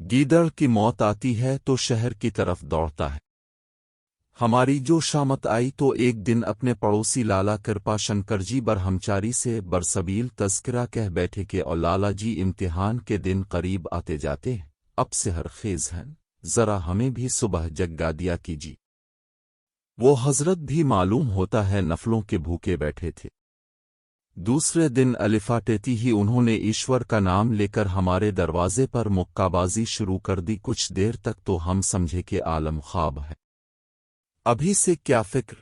گیدڑ کی موت آتی ہے تو شہر کی طرف دوڑتا ہے۔ ہماری جو شامت آئی تو ایک دن اپنے پڑوسی لالا کرپا شنکر جی برہمچاری سے برسبیل تذکرہ کہہ بیٹھے کہ او لالا جی امتحان کے دن قریب آتے جاتے ہیں، اب سحر خیز ہیں، ذرا ہمیں بھی صبح جگا دیا کیجیے۔ وہ حضرت بھی معلوم ہوتا ہے نفلوں کے بھوکے بیٹھے تھے۔ دوسرے دن الفاٹیتی ہی انہوں نے ایشور کا نام لے کر ہمارے دروازے پر مکہ بازی شروع کر دی۔ کچھ دیر تک تو ہم سمجھے کہ عالم خواب ہے، ابھی سے کیا فکر،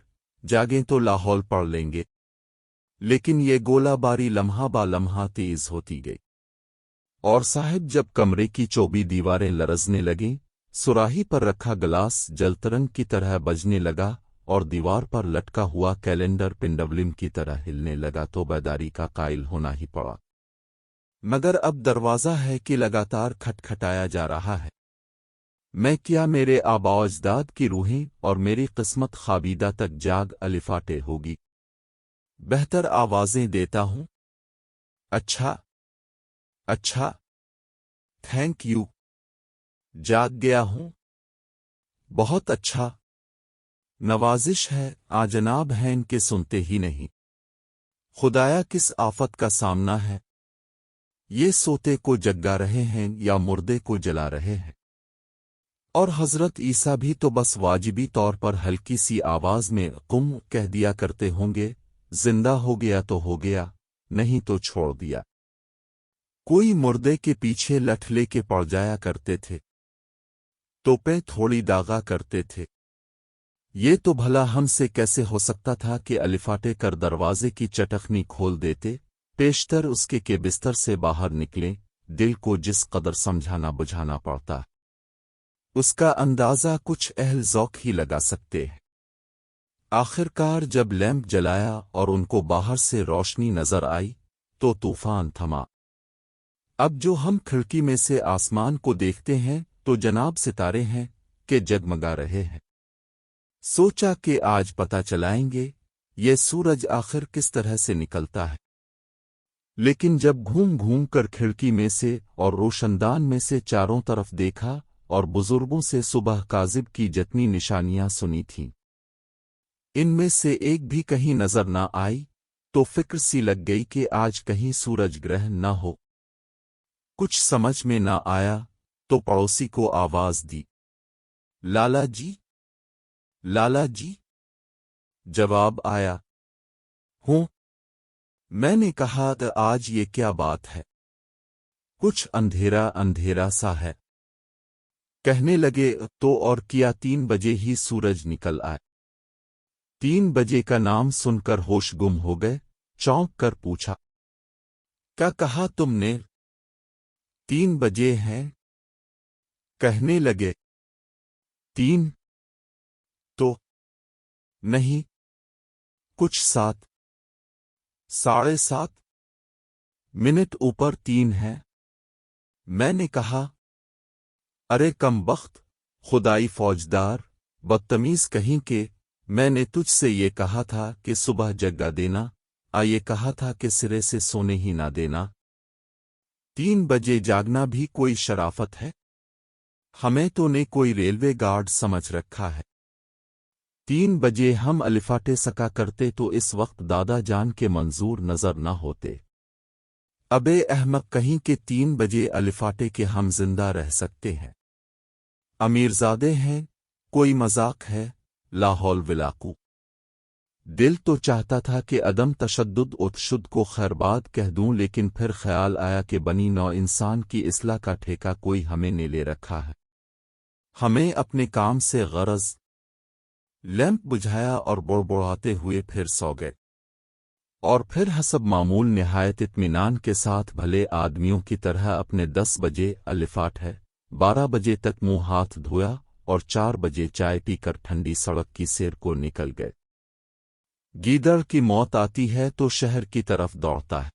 جاگیں تو لاہور پڑھ لیں گے، لیکن یہ گولہ باری لمحہ با لمحہ تیز ہوتی گئی، اور صاحب جب کمرے کی چوبی دیواریں لرزنے لگیں، سراہی پر رکھا گلاس جلترنگ کی طرح بجنے لگا اور دیوار پر لٹکا ہوا کیلنڈر پنڈولم کی طرح ہلنے لگا تو بیداری کا قائل ہونا ہی پڑا۔ مگر اب دروازہ ہے کہ لگاتار کھٹکھٹایا جا رہا ہے۔ میں کیا، میرے آباء و اجداد کی روحیں اور میری قسمت خوابیدہ تک جاگ الفاٹے ہوگی؟ بہتر آوازیں دیتا ہوں۔ اچھا اچھا، تھینک یو، جاگ گیا ہوں، بہت اچھا، نوازش ہے، جناب ہیں ان کے سنتے ہی نہیں۔ خدایا کس آفت کا سامنا ہے، یہ سوتے کو جگا رہے ہیں یا مردے کو جلا رہے ہیں؟ اور حضرت عیسیٰ بھی تو بس واجبی طور پر ہلکی سی آواز میں قم کہہ دیا کرتے ہوں گے، زندہ ہو گیا تو ہو گیا، نہیں تو چھوڑ دیا۔ کوئی مردے کے پیچھے لٹھ لے کے پڑ جایا کرتے تھے، توپیں تھوڑی داغا کرتے تھے۔ یہ تو بھلا ہم سے کیسے ہو سکتا تھا کہ الفاٹے کر دروازے کی چٹخنی کھول دیتے، پیشتر اس کے بستر سے باہر نکلیں۔ دل کو جس قدر سمجھانا بجھانا پڑتا، اس کا اندازہ کچھ اہل ذوق ہی لگا سکتے ہیں۔ آخر کار جب لیمپ جلایا اور ان کو باہر سے روشنی نظر آئی تو طوفان تھما۔ اب جو ہم کھڑکی میں سے آسمان کو دیکھتے ہیں تو جناب ستارے ہیں کہ جگمگا رہے ہیں۔ سوچا کہ آج پتہ چلائیں گے یہ سورج آخر کس طرح سے نکلتا ہے، لیکن جب گھوم گھوم کر کھڑکی میں سے اور روشندان میں سے چاروں طرف دیکھا اور بزرگوں سے صبح کاذب کی جتنی نشانیاں سنی تھیں، ان میں سے ایک بھی کہیں نظر نہ آئی تو فکر سی لگ گئی کہ آج کہیں سورج گرہن نہ ہو۔ کچھ سمجھ میں نہ آیا تو پڑوسی کو آواز دی، لالا جی، لالا جی۔ جواب آیا، ہوں۔ میں نے کہا آج یہ کیا بات ہے، کچھ اندھیرا اندھیرا سا ہے۔ کہنے لگے تو اور کیا، 3 بجے ہی سورج نکل آئے۔ 3 بجے کا نام سن کر ہوش گم ہو گئے، چونک کر پوچھا، کیا کہا تم نے؟ 3 بجے ہیں؟ کہنے لگے، 3 تو نہیں، کچھ 7، 7:30 منٹ اوپر 3 ہے۔ میں نے کہا، ارے کم بخت، خدائی فوجدار، بدتمیز کہیں کہ میں نے تجھ سے یہ کہا تھا کہ صبح جگا دینا، یہ کہا تھا کہ سرے سے سونے ہی نہ دینا۔ 3 بجے جاگنا بھی کوئی شرافت ہے؟ ہمیں تو نے کوئی ریلوے گارڈ سمجھ رکھا ہے۔ 3 بجے ہم الفاٹے سکا کرتے تو اس وقت دادا جان کے منظور نظر نہ ہوتے۔ ابے احمق کہیں کہ 3 بجے الفاٹے کے ہم زندہ رہ سکتے ہیں؟ امیرزادے ہیں، کوئی مذاق ہے؟ لاحول ولاقو۔ دل تو چاہتا تھا کہ عدم تشدد و تشدد کو خیرباد کہہ دوں، لیکن پھر خیال آیا کہ بنی نوع انسان کی اصلاح کا ٹھیکہ کوئی ہمیں نے لے رکھا ہے، ہمیں اپنے کام سے غرض۔ لیمپ بجھایا اور بڑبڑاتے ہوئے پھر سو گئے، اور پھر حسب معمول نہایت اطمینان کے ساتھ بھلے آدمیوں کی طرح اپنے 10 بجے الفاٹ ہے، 12 بجے تک منہ ہاتھ دھویا اور 4 بجے چائے پی کر ٹھنڈی سڑک کی سیر کو نکل گئے۔ گیدڑ کی موت آتی ہے تو شہر کی طرف دوڑتا ہے۔